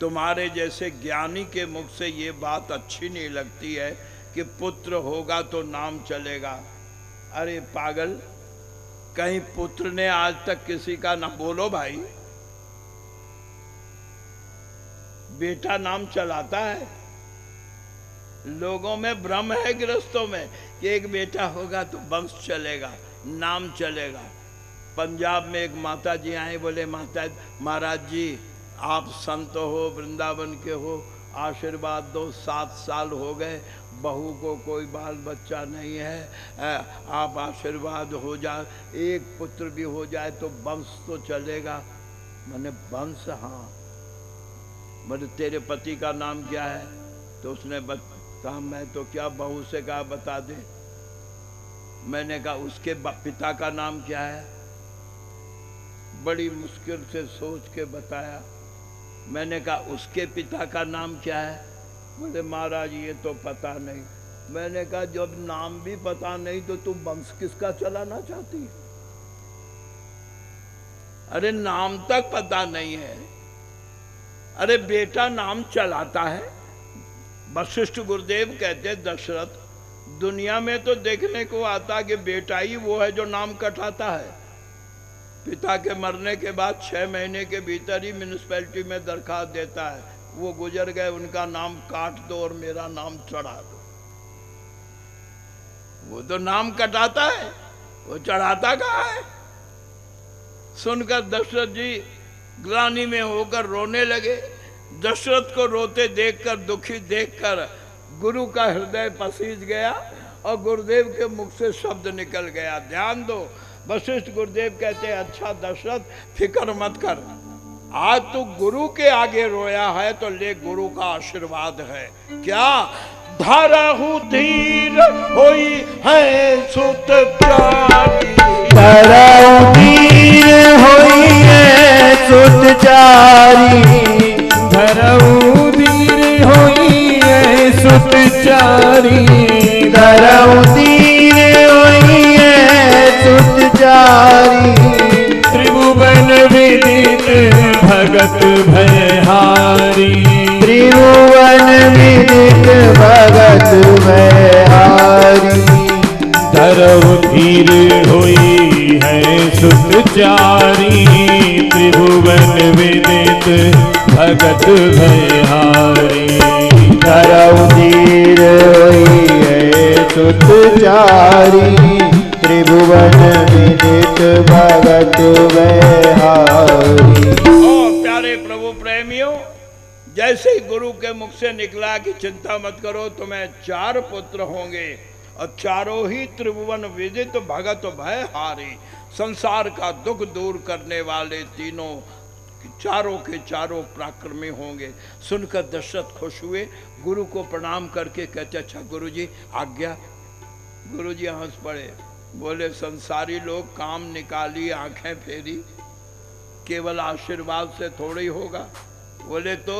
तुम्हारे जैसे ज्ञानी के मुख से ये बात अच्छी नहीं लगती है कि पुत्र होगा तो नाम चलेगा। अरे पागल, कहीं पुत्र ने आज तक किसी का नाम, बोलो भाई, बेटा नाम चलाता है? लोगों में भ्रम है गृहस्थों में कि एक बेटा होगा तो वंश चलेगा, नाम चलेगा। पंजाब में एक माता जी आए, बोले माता महाराज जी आप संत हो, वृंदावन के हो, आशीर्वाद दो, 7 साल हो गए, बहू को कोई बाल बच्चा नहीं है, आप आशीर्वाद हो जाए, एक पुत्र भी हो जाए तो वंश तो चलेगा। मैंने वंश? हाँ। मैंने तेरे पति का नाम क्या है? तो उसने कहा मैं तो क्या, बहू से कहा बता दे। मैंने कहा उसके पिता का नाम क्या है? बड़ी मुश्किल से सोच के बताया। मैंने कहा उसके पिता का नाम क्या है? बोले महाराज ये तो पता नहीं। मैंने कहा जब नाम भी पता नहीं तो तुम वंश किसका चलाना चाहती है? अरे नाम तक पता नहीं है, अरे बेटा नाम चलाता है। वशिष्ठ गुरुदेव कहते दशरथ, दुनिया में तो देखने को आता कि बेटा ही वो है जो नाम कटाता है। पिता के मरने के बाद 6 महीने के भीतर ही म्यूनिसिपैलिटी में दरखास्त देता है, वो गुजर गए, उनका नाम काट दो और मेरा नाम चढ़ा दो। वो तो नाम कटाता है, वो चढ़ाता कहाँ है? सुनकर दशरथ जी ग्लानि में होकर रोने लगे। दशरथ को रोते देखकर, दुखी देखकर गुरु का हृदय पसीज गया और गुरुदेव के मुख से शब्द निकल गया। ध्यान दो, वशिष्ठ गुरुदेव कहते हैं अच्छा दशरथ फिक्र मत कर, आज तू गुरु के आगे रोया है तो ले गुरु का आशीर्वाद है। क्या? धरहु धीर होई है सुत प्यारी, धरहु धीर होई है सुत चारी, धरहु धीर होई है सुत चारी, धरहु धीर होई है सुत चारी, त्रिभुवन विदित भगत भयहारी, त्रिभुवन विदित भगत भयहारी, धरहु धीर होई है सुत चारी, त्रिभुवन विदित भगत भयहारी, धरहु धीर होई है सुत चारी, त्रिभुवन विदित भगत भयहारी। ओ प्यारे प्रभु प्रेमियों, जैसे ही गुरु के मुख से निकला कि चिंता मत करो, तुम्हें 4 पुत्र होंगे और चारों ही त्रिभुवन विदित भगत भयहारी, संसार का दुख दूर करने वाले तीनों, चारों के चारों पराक्रमी होंगे। सुनकर दशरथ खुश हुए, गुरु को प्रणाम करके कहते अच्छा गुरु जी आज्ञा। गुरु जी हंस पड़े, बोले संसारी लोग काम निकाली आंखें फेरी, केवल आशीर्वाद से थोड़ी होगा। बोले तो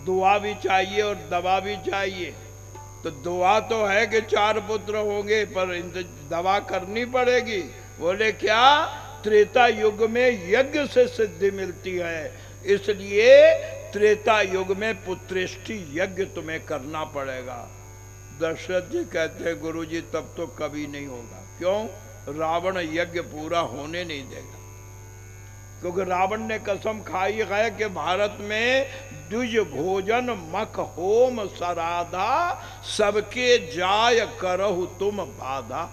दुआ भी चाहिए और दवा भी चाहिए। तो दुआ तो है कि 4 पुत्र होंगे, पर दवा करनी पड़ेगी। बोले क्या? त्रेता युग में यज्ञ से सिद्धि मिलती है, इसलिए त्रेता युग में पुत्रेष्टि यज्ञ तुम्हें करना पड़ेगा। दशरथ जी कहते हैं गुरु जी तब तो कभी नहीं होगा। क्यों? रावण यज्ञ पूरा होने नहीं देगा, क्योंकि रावण ने कसम खाई है कि भारत में द्विज भोजन मख होम सराधा, सबके जाय करहु तुम बाधा।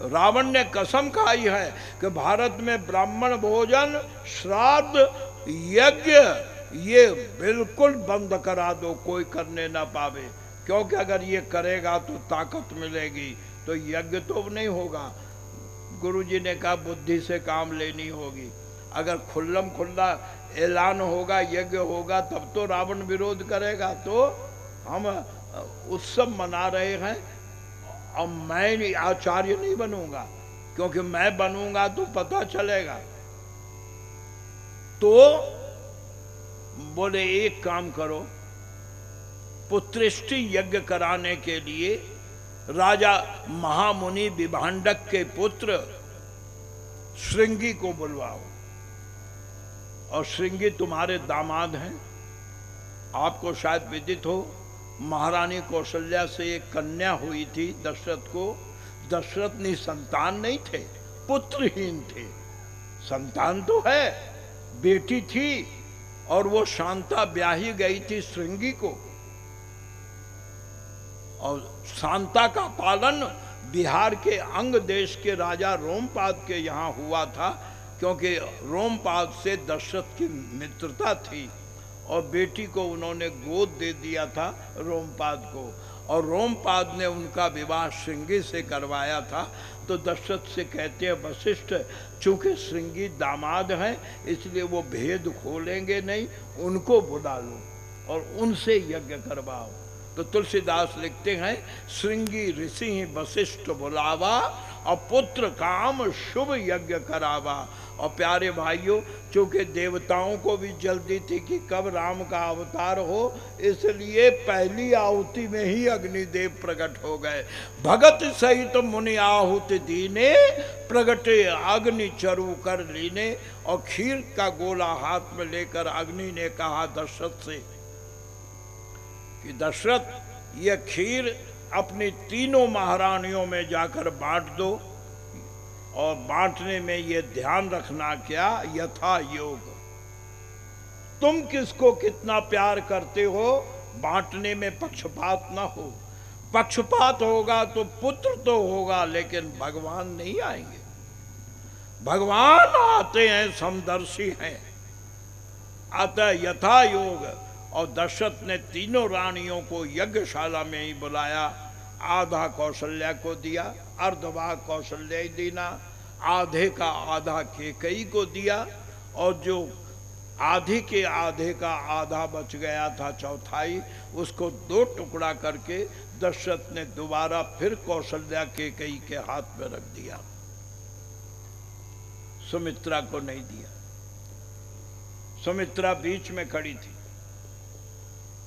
रावण ने कसम खाई है कि भारत में ब्राह्मण भोजन, श्राद्ध, यज्ञ ये बिल्कुल बंद करा दो, कोई करने ना पावे, क्योंकि अगर ये करेगा तो ताकत मिलेगी, तो यज्ञ तो नहीं होगा। गुरुजी ने कहा बुद्धि से काम लेनी होगी। अगर खुल्लम खुल्ला ऐलान होगा, यज्ञ होगा, तब तो रावण विरोध करेगा। तो हम उत्सव मना रहे हैं और मैं आचार्य नहीं बनूंगा, क्योंकि मैं बनूंगा तो पता चलेगा। तो बोले एक काम करो, पुत्रेष्टि यज्ञ कराने के लिए राजा महामुनि विभांडक के पुत्र श्रृंगी को बुलवाओ, और श्रृंगी तुम्हारे दामाद हैं, आपको शायद विदित हो, महारानी कौशल्या से एक कन्या हुई थी दशरथ को। दशरथ ने संतान नहीं थे, पुत्रहीन थे। संतान तो है, बेटी थी, और वो शांता ब्याही गई थी श्रृंगी को। और शांता का पालन बिहार के अंग देश के राजा रोमपाद के यहाँ हुआ था, क्योंकि रोमपाद से दशरथ की मित्रता थी और बेटी को उन्होंने गोद दे दिया था रोमपाद को, और रोमपाद ने उनका विवाह श्रृंगी से करवाया था। तो दशरथ से कहते हैं वशिष्ठ, चूंकि श्रृंगी दामाद हैं इसलिए वो भेद खोलेंगे नहीं, उनको बुला लो और उनसे यज्ञ करवाओ। तो तुलसीदास लिखते हैं, श्रृंगी ऋषि वशिष्ठ बुलावा और पुत्र काम शुभ यज्ञ करावा। और प्यारे भाइयों, चूंकि देवताओं को भी जल्दी थी कि कब राम का अवतार हो, इसलिए पहली आहुति में ही अग्निदेव प्रकट हो गए। भगत सहित मुनि आहुति दीने, प्रगटे अग्नि चरु कर लीने। और खीर का गोला हाथ में लेकर अग्नि ने कहा दशरथ से कि दशरथ, यह खीर अपनी तीनों महारानियों में जाकर बांट दो, और बांटने में यह ध्यान रखना क्या, यथा योग। तुम किसको कितना प्यार करते हो, बांटने में पक्षपात ना हो। पक्षपात होगा तो पुत्र तो होगा, लेकिन भगवान नहीं आएंगे। भगवान आते हैं, समदर्शी हैं, अतः यथा योग। और दशरथ ने तीनों रानियों को यज्ञशाला में ही बुलाया। आधा कौशल्या को दिया, अर्धभाग कौशल्या ही देना, आधे का आधा केकई को दिया, और जो आधे के आधे का आधा बच गया था चौथाई, उसको 2 टुकड़ा करके दशरथ ने दोबारा फिर कौशल्या केकई के हाथ में रख दिया, सुमित्रा को नहीं दिया। सुमित्रा बीच में खड़ी थी।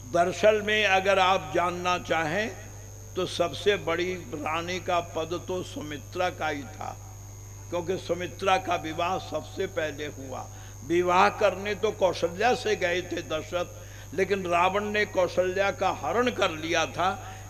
दरअसल में अगर आप जानना चाहें तो सबसे बड़ी रानी का पद तो सुमित्रा का ही था, क्योंकि सुमित्रा का विवाह सबसे पहले हुआ। विवाह करने तो कौशल्या से गए थे दशरथ, लेकिन रावण ने कौशल्या का हरण कर लिया था,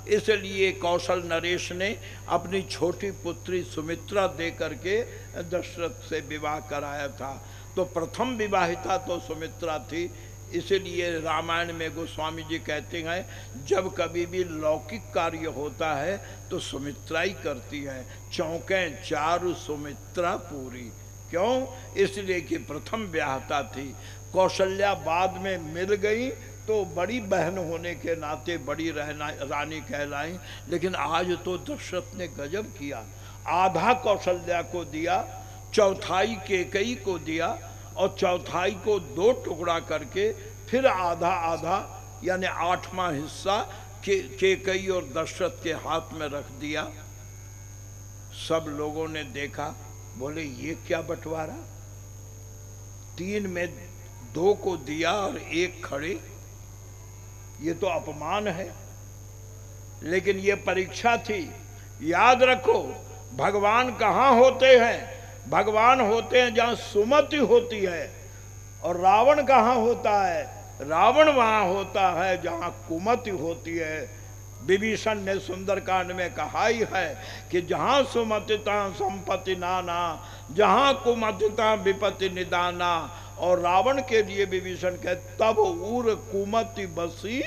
इसलिए कौशल नरेश ने अपनी छोटी पुत्री सुमित्रा दे करके दशरथ से विवाह कराया था। तो प्रथम विवाहिता तो सुमित्रा थी। इसलिए रामायण में गोस्वामी जी कहते हैं, जब कभी भी लौकिक कार्य होता है तो सुमित्रा ही करती है। चौंकें चारु सुमित्रा पूरी। क्यों? इसलिए कि प्रथम ब्याहता थी। कौशल्या बाद में मिल गई तो बड़ी बहन होने के नाते बड़ी रानी कहलाई, लेकिन आज तो दशरथ ने गजब किया। आधा कौशल्या को दिया, चौथाई केकई को दिया, और चौथाई को 2 टुकड़ा करके फिर आधा आधा यानी 8वां हिस्सा केकई और दशरथ के हाथ में रख दिया। सब लोगों ने देखा, बोले ये क्या बंटवारा, 3 में 2 को दिया और 1 खड़े, ये तो अपमान है। लेकिन ये परीक्षा थी। याद रखो, भगवान कहाँ होते हैं? भगवान होते हैं जहाँ सुमति होती है। और रावण कहाँ होता है? रावण वहाँ होता है जहाँ कुमति होती है। विभीषण ने सुंदरकांड में कहा ही है कि जहाँ सुमतिता संपत्ति नाना, जहाँ कुमतिता विपत्ति निदाना। और रावण के लिए विभीषण कहते, तब उर कुमति बसी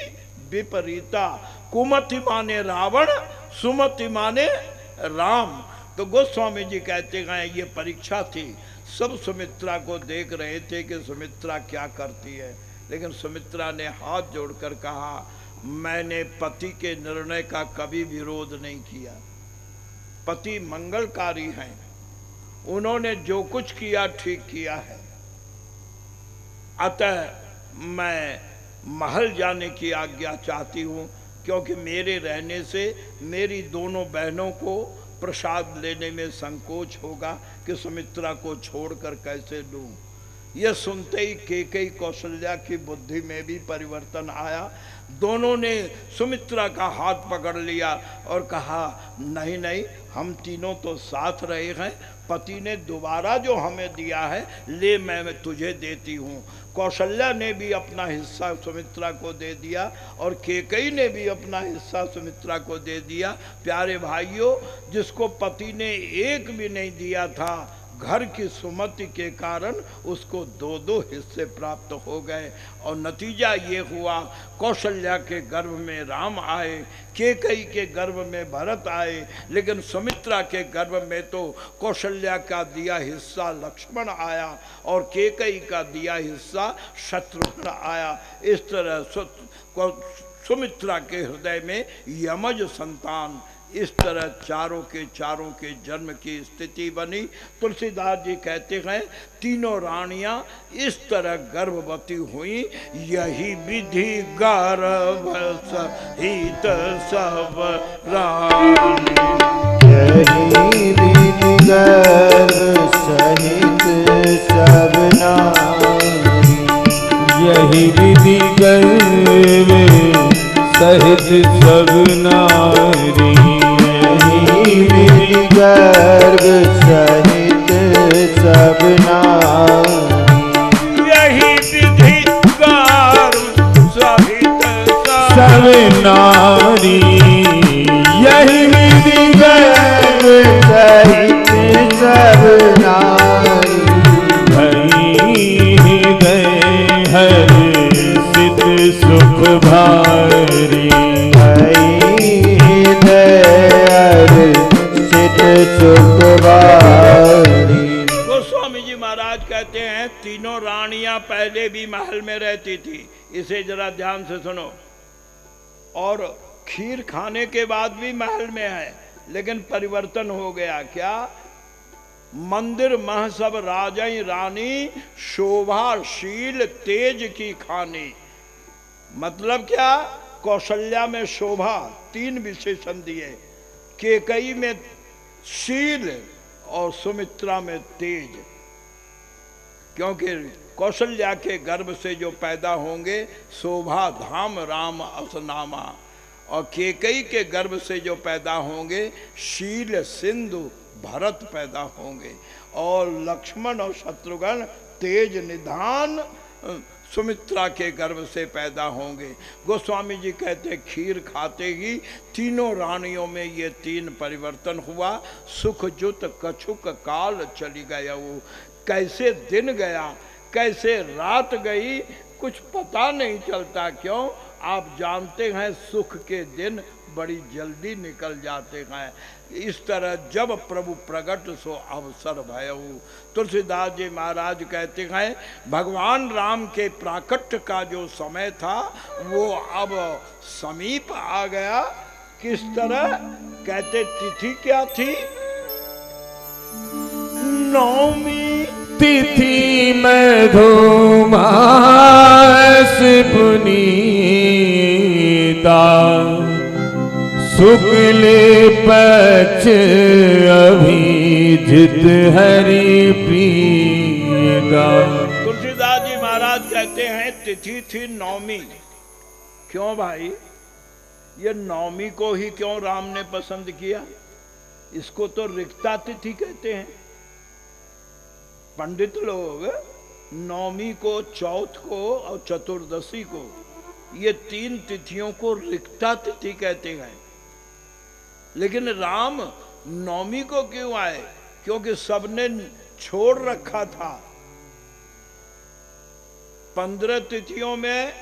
विपरीता। कुमति माने रावण, सुमति माने राम। तो गोस्वामी जी कहते हैं ये परीक्षा थी। सब सुमित्रा को देख रहे थे कि सुमित्रा क्या करती है, लेकिन सुमित्रा ने हाथ जोड़कर कहा, मैंने पति के निर्णय का कभी विरोध नहीं किया। पति मंगलकारी हैं, उन्होंने जो कुछ किया ठीक किया है। अतः मैं महल जाने की आज्ञा चाहती हूँ, क्योंकि मेरे रहने से मेरी दोनों बहनों को प्रसाद लेने में संकोच होगा कि सुमित्रा को छोड़कर कैसे लूं। यह सुनते ही केकई कौशल्या की बुद्धि में भी परिवर्तन आया। दोनों ने सुमित्रा का हाथ पकड़ लिया और कहा, नहीं नहीं, हम तीनों तो साथ रहे हैं, पति ने दोबारा जो हमें दिया है ले मैं तुझे देती हूँ। कौशल्या ने भी अपना हिस्सा सुमित्रा को दे दिया और केकई ने भी अपना हिस्सा सुमित्रा को दे दिया। प्यारे भाइयों, जिसको पति ने एक भी नहीं दिया था, घर की सुमति के कारण उसको दो दो हिस्से प्राप्त हो गए। और नतीजा ये हुआ, कौशल्या के गर्भ में राम आए, केकई के गर्भ में भरत आए, लेकिन सुमित्रा के गर्भ में तो कौशल्या का दिया हिस्सा लक्ष्मण आया और केकई का दिया हिस्सा शत्रुघ्न आया। इस तरह सुमित्रा के हृदय में यमज संतान, इस तरह चारों के जन्म की स्थिति बनी। तुलसीदास जी कहते हैं, तीनों रानियां इस तरह गर्भवती हुई, यही विधि गर्भ सहित सब रानी, यही विधि गर्भ सहित सब नारी, यही विधि गर्भ सहित सब नारी, यही विधि गर्भ सहित सब नारी, यही विधि गर्भ सहित सब नारी, यही विधि गर्भ सहित सब नारी, हृदय हर्षित सुख भारी, हृदय हर्षित सुख भारी। गोस्वामी जी महाराज कहते हैं, तीनों रानियां पहले भी महल में रहती थी, इसे जरा ध्यान से सुनो, और खीर खाने के बाद भी महल में है, लेकिन परिवर्तन हो गया। क्या? मंदिर मह सब राजई रानी, शोभाशील तेज की खानी। मतलब क्या? कौशल्या में शोभा, 3 विशेषण दिए, केकई में शील और सुमित्रा में तेज। क्योंकि कौशल्या के गर्भ से जो पैदा होंगे, शोभा धाम राम असनामा, और केकई के गर्भ से जो पैदा होंगे, शील सिंधु भरत पैदा होंगे, और लक्ष्मण और शत्रुघ्न तेज निधान सुमित्रा के गर्भ से पैदा होंगे। गोस्वामी जी कहते, खीर खाते ही तीनों रानियों में ये 3 परिवर्तन हुआ। सुख जुत कछुक काल चली गया, वो कैसे दिन गया, कैसे रात गई, कुछ पता नहीं चलता। क्यों? आप जानते हैं, सुख के दिन बड़ी जल्दी निकल जाते हैं। इस तरह जब प्रभु प्रगट सो अवसर भयऊ। तुलसीदास जी महाराज कहते हैं, भगवान राम के प्राकट्य का जो समय था वो अब समीप आ गया। किस तरह? कहते, तिथि क्या थी? नवमी तिथि मधुमास पुनीता, शुक्ल पक्ष अभिजित हरि प्रीता। तुलसीदास जी महाराज कहते हैं, तिथि थी नवमी। क्यों भाई? ये नवमी को ही क्यों राम ने पसंद किया? इसको तो रिक्ता तिथि कहते हैं। पंडित लोग नवमी को, चौथ को और चतुर्दशी को, ये 3 तिथियों को रिक्ता तिथि कहते हैं। लेकिन राम नवमी को क्यों आए? क्योंकि सबने छोड़ रखा था। 15 तिथियों में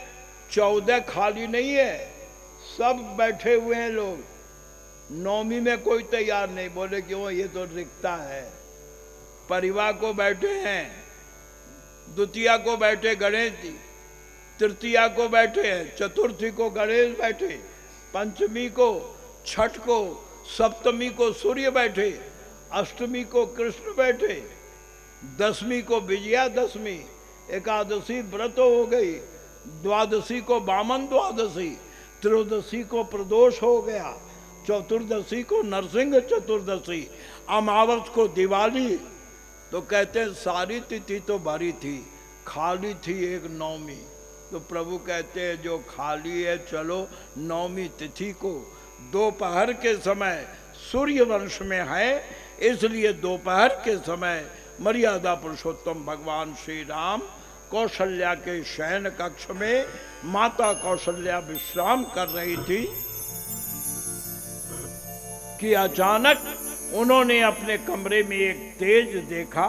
14 खाली नहीं है, सब बैठे हुए हैं लोग। नवमी में कोई तैयार नहीं, बोले क्यों? ये तो रिक्ता है। परिवार को बैठे हैं, द्वितीया को बैठे गणेश जी, तृतीया को बैठे हैं, चतुर्थी को गणेश बैठे, पंचमी को, छठ को, सप्तमी को सूर्य बैठे, अष्टमी को कृष्ण बैठे, दशमी को विजयादशमी, एकादशी व्रत हो गई, द्वादशी को वामन द्वादशी, त्रयोदशी को प्रदोष हो गया, चतुर्दशी को नरसिंह चतुर्दशी, अमावस को दिवाली। तो कहते हैं सारी तिथि तो भरी थी, खाली थी एक नवमी। तो प्रभु कहते हैं जो खाली है, चलो नवमी तिथि को दोपहर के समय, सूर्य वंश में है इसलिए दोपहर के समय मर्यादा पुरुषोत्तम भगवान श्री राम कौशल्या के शयन कक्ष में माता कौशल्या विश्राम कर रही थी कि अचानक उन्होंने अपने कमरे में एक तेज देखा।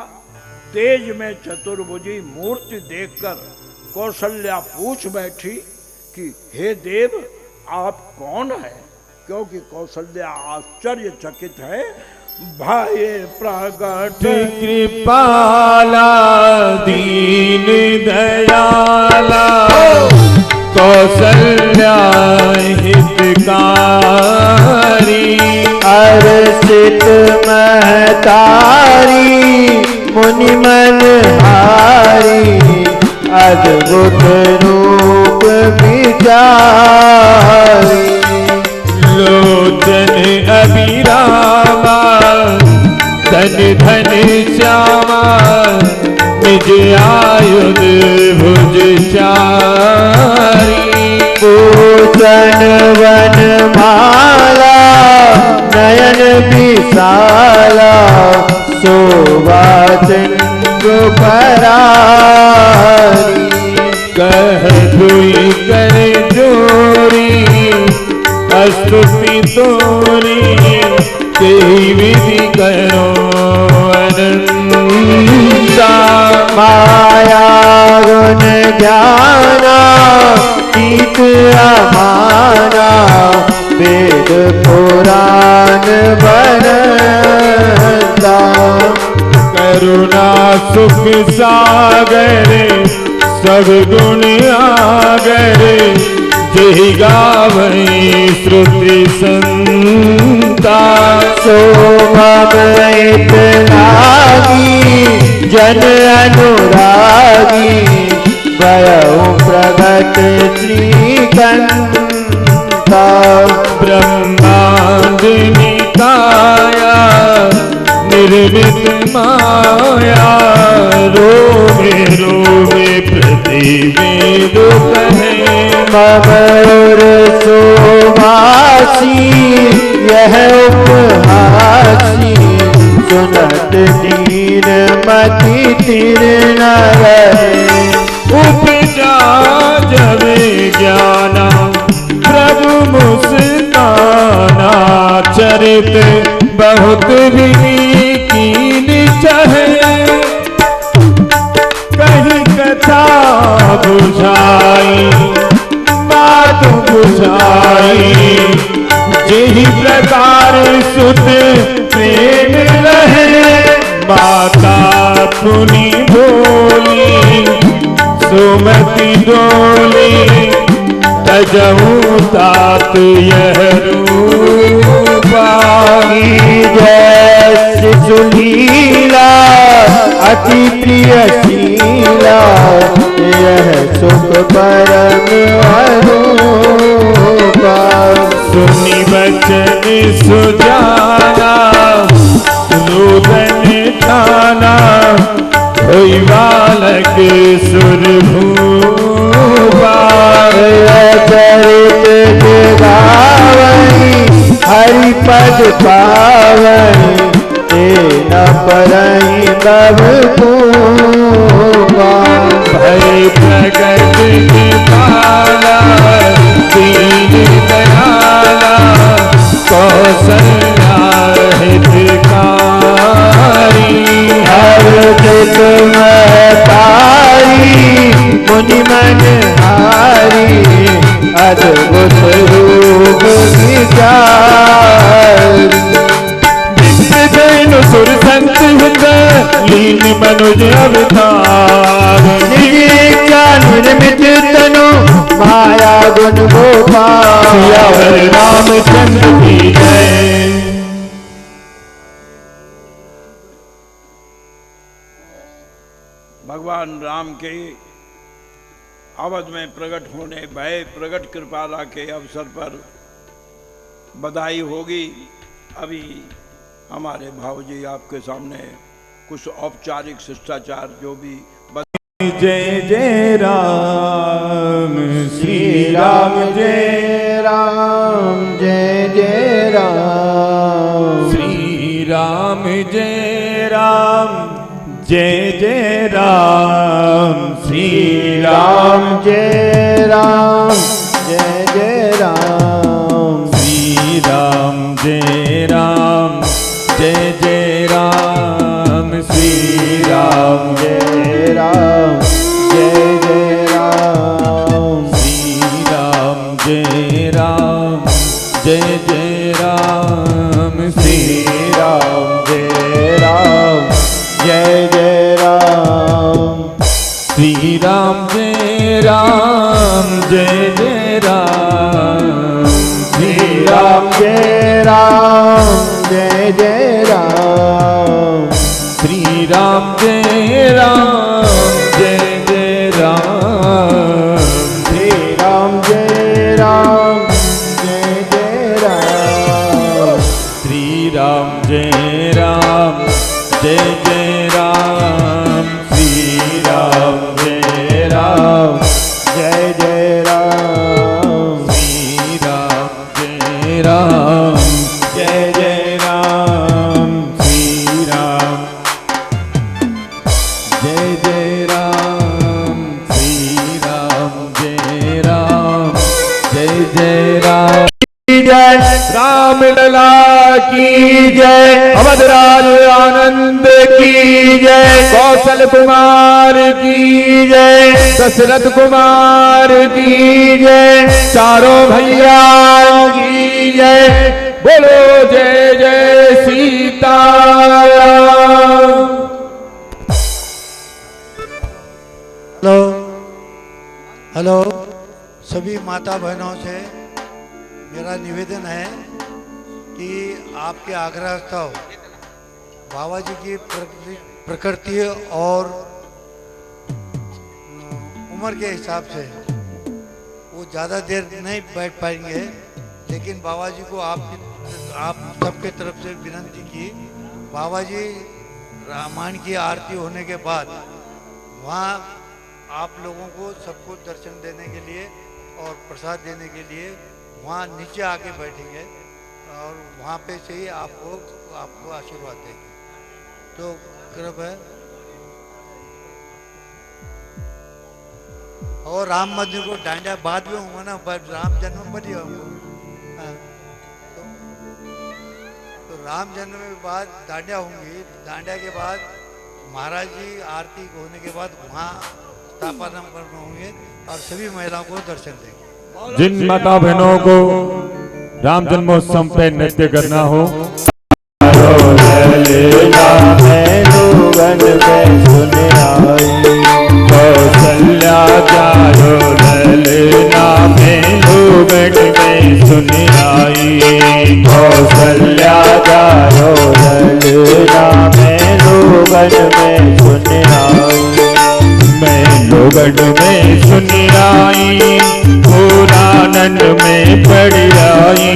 तेज में चतुर्भुजी मूर्ति देखकर कौशल्या पूछ बैठी कि हे देव, आप कौन है? क्योंकि कौशल्या आश्चर्यचकित है। भाई प्रगट कृपाला दीन दयाला कौशल्या हितकारी अर्षित महतारी मुनि मन हारी अद्भुत रूप विचारी लोचन अभिरामा धन धन श्यामा निज आयुध भुज चारी पूजन वन माला नयन विशाला शोभा चंद्र परारी कह धुई कर जोरी स्तुति तोरी के विधि करो अनंता माया गुण ज्ञाना गीत अमाना वेद पुराण बनता करुणा सुख सागर सब गुण आगर जय गावई श्रुति संता शोभामयित लागी जन अनुरागी भयउ प्रगट श्रीकंता ब्रह्मांड निकाया निर्मित माया रोमे रोमे प्रतिवेद कहे ममर सुभाषी यह उपहासी सुनत दीन मति तिर न रहे उपजा जब ज्ञाना प्रभु मुस्काना चरित बहुत विधि कीन चाहे कहीं कथा बुझाई बात बुझाई यही प्रकार सुत प्रेम रहे माता पुनि बोली सुमति डोली तजहू तात यह रूपाई जैसे सुलीला अति प्रिय शीला यह सुख परम अरूपा सुनि बचन सुजाना रोदन ठाना होई बालक सुरभूपा चरित गावई हरि पद पावई तेन परई बब भय प्रगट कृपाला दीन दयाला कौशल्या हितकारी अर्षित महतारी मुनि मन हारी अद्भुत रूप विचारी सुर संत हित लीन मनुज अवतार निर्मित तनु माया गुण गोपाल सियावर रामचंद्र की जय। भगवान राम के अवध में प्रकट होने भय प्रकट कृपाला के अवसर पर बधाई होगी। अभी हमारे भावजी आपके सामने कुछ औपचारिक शिष्टाचार जो भी जय जय राम श्री राम जय राम जय जय राम श्री राम जय राम जय जय राम श्री राम जय राम जय जय राम श्री राम जय राम जय जय राम श्री राम जय राम जय जय राम श्री राम जय राम जय जय राम श्री राम जय राम जय जय राम श्री राम जय राम जय जय राम श्री राम जय राम जय जय राम श्री राम जय राम जय जय राम श्री राम जय राम जय जय राम श्री राम जय राम जय जय राम श्री राम जय राम जय जय राम श्री राम जय राम जय जय राम श्री राम जय जय राम श्री राम जय राम जय जय राम जय राम लला की जय अवधराज आनंद की जय कौशल कुमार की जय दशरथ कुमार की जय चारों भैया की जय बोलो जय जय सीताराम। हेलो हेलो सभी माता बहनों से मेरा निवेदन है कि आपके आग्रहस्तव बाबा जी की प्रकृति और उम्र के हिसाब से वो ज़्यादा देर नहीं बैठ पाएंगे, लेकिन बाबा जी को आप सबके तरफ से विनती की, बाबा जी रामायण की आरती होने के बाद वहाँ आप लोगों को सबको दर्शन देने के लिए और प्रसाद देने के लिए वहाँ नीचे आके बैठेंगे और वहाँ पे से ही आपको आशीर्वाद देंगे। तो कृपया और राम मंदिर को डांडिया बाद में हुआ ना, राम जन्म पर ही होगा। तो राम जन्म के बाद डांडिया होंगी, डांडिया के बाद महाराज जी आरती होने के बाद वहाँ स्थापना होंगे और सभी महिलाओं को दर्शन देंगे। जिन माता बहनों को राम जन्मोत्सव पे नृत्य करना हो, कौशल्या जायो ललना में लोगन में सुन आई, कौशल्या जायो ललना में लोगन में सुन आई, मैं लोगन में सुन आई, पुराणन में पढ़ आई,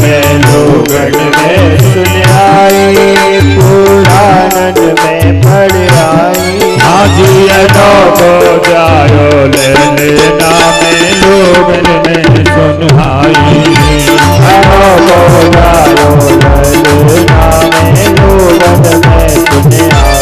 मैं लोगन में सुन आई, पुराणन में पढ़ आई, हाजी अनो को जायो ललना में लोगन में सुन आई, अनो को जायो ललना में लोगन में सुन आई।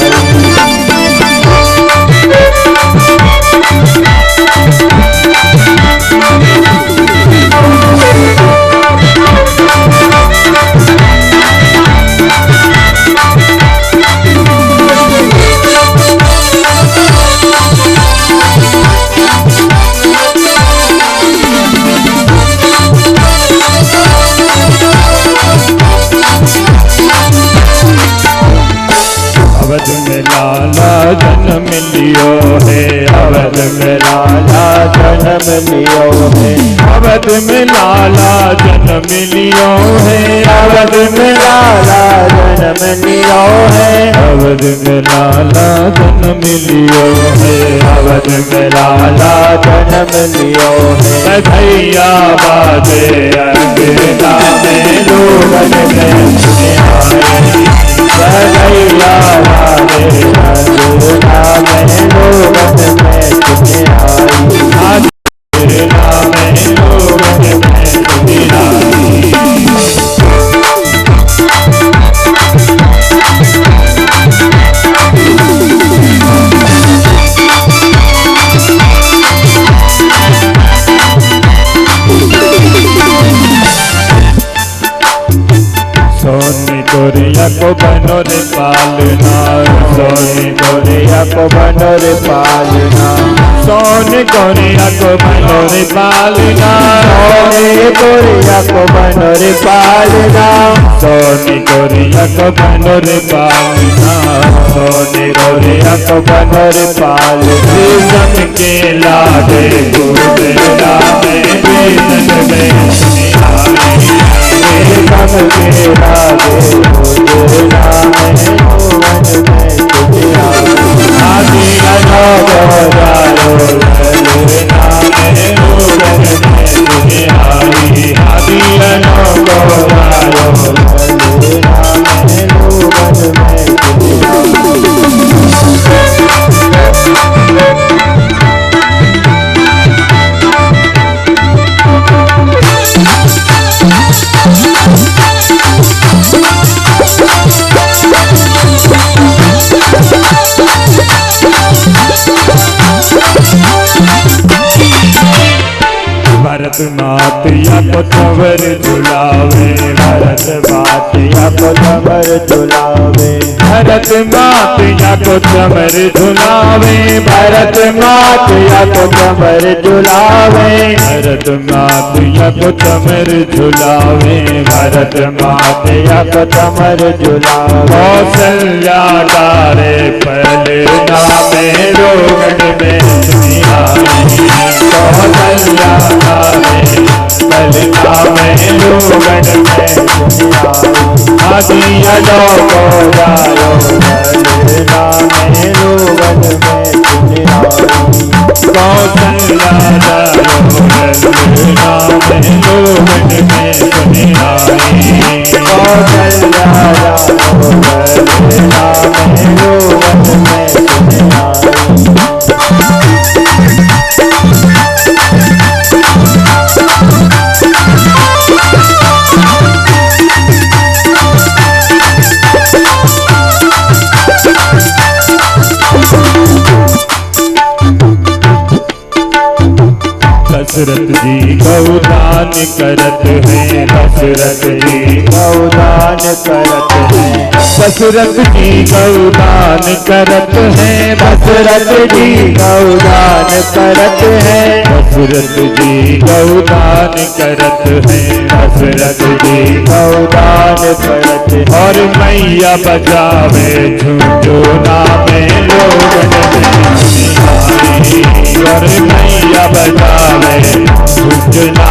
अवध में लाला जन्म लियो है, अवध में लाला जन्म लियो है, अवध में लाला जन्म लियो है, अवध में लाला जन्म लियो है, अवध में लाला जन्म लियो है, अवध में लाला जन्म लियो है, बधैया बाजे अंगना में लोगन में सुने आई, बधैया बाजे अंगना में लोगन में सुने आई, अंगना में लोगन में सुने आई। को बनो रे पालना, सोनी गोरिया को बनो रे पालना, सोनी गोरिया को बनो रे पालना, सोनी गोरिया को बनो रे पालना, सोनी गोरिया को बनो रे पालना, सोनी गोरिया को बनो रे पालना। रेशम के लाडे गोरेला में रेशम में रेशम के लाडे गोरेला में यौवन में तुझिया आदि अनोगरायो ललना में यौवन में तुझिया आदि अनोगरायो ललना में यौवन में भरत मातिया को चवर झुलावे, भरत मातिया को चवर झुलावे, भरत मातिया को चवर झुलावे, भरत मातिया को चवर झुलावे, भरत मातिया को चवर झुलावे, भरत मातिया को चवर झुलावे। कौशल्या डारे पलना में रोगन में कौशल्या पलना में लोगन में आदि अलोको जायो पलना में लोगन में कौशल्या जायो पलना में लोगन में कौशल्या जायो पलना में लोगन में दशरथ जी गौदान करत हैं, दशरथ जी गौदान करत हैं, दशरथ जी गौदान करत हैं, दशरथ जी गौदान करत हैं, दशरथ जी गौदान करत हैं, दशरथ जी गौदान करत हैं। और मैया बजावे झुंझुना में लोगन में और मैया बजावे झुंझुना